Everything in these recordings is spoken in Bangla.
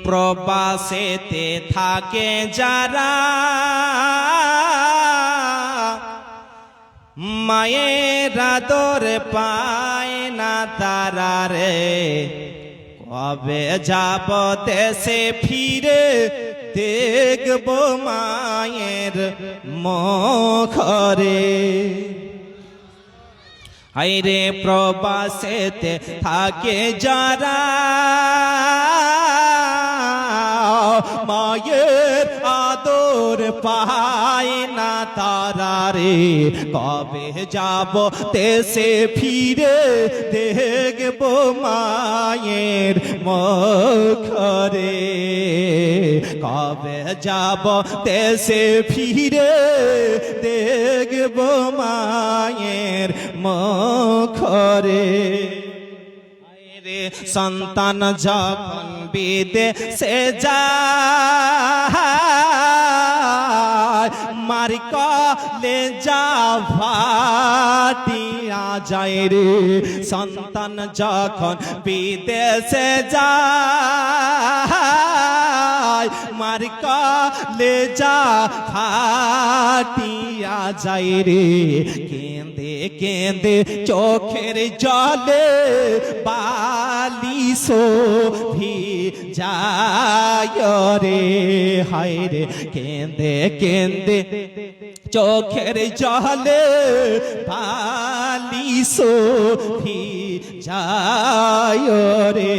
প্রবাসেতে থাকে যারা মায়ের আদর পায় না তারা রে, কবে যাব দেশে ফিরে দেখব মায়ের মুখ রে। হায়রে প্রবাসেতে থাকে যারা মায়ের আদর পায় না তারা রে, কবে যাব দেশে ফিরে দেখব মায়ের মুখ রে, কবে যাব দেশে ফিরে দেখব মায়ের মুখ রে। সন্তান যখন বিদেশে যায় মার কলেজা ফাটিয়া যায় রে, সন্তান যখন বিদেশে যায় মার কলেজা ফাটিয়া যায় রে, কেঁদে কেঁদে চোখের জলে বালিশ ভিজায় রে। হায় রে কেঁদে কেঁদে চোখের জলে বালিশ ভিজায় রে।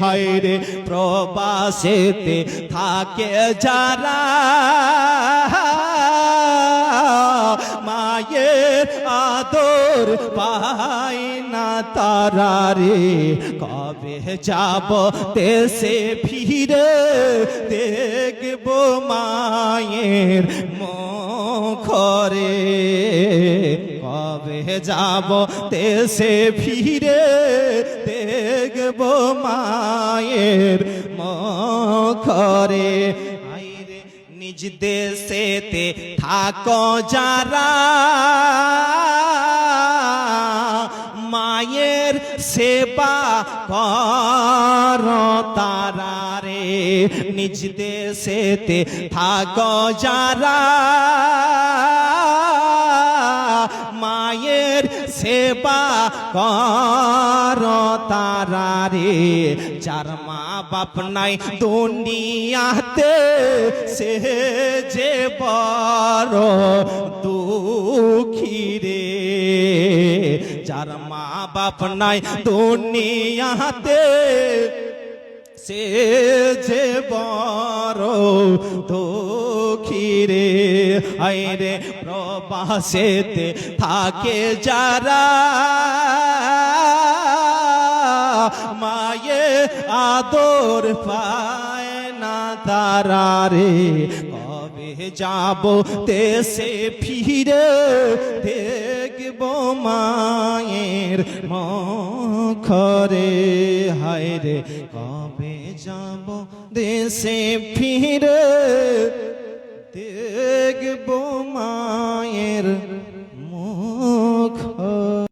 হায় রে প্রবাসেতে থাকে যারা মায়ের আদর পায় না তারা রে, কবে যাব দেশে ফিরে দেখব মায়ের মুখ রে, কবে যাব দেশে ফিরে দেখব মায়ের মুখ রে। নিজ দেশেতে থাকো যারা মায়ের সেবা কর তারা রে, নিজ দেশেতে থাকো যারা মায়ের সেবা কর তারা রে, যার মা বাপ নাই দুনিয়াতে সে যে বড় দুঃখী রে, যার মা বাপ নাই দুনিয়াতে সে যে বড় দুঃখী রে। আইরে প্রবাসেতে থাকে যারা মায়ের আদর পায় না তারা রে, কবে যাব দেশে ফিরে দেখব মায়ের মুখ রে। হায় রে কবে যাব দেশে ফিরে দেখব মায়ের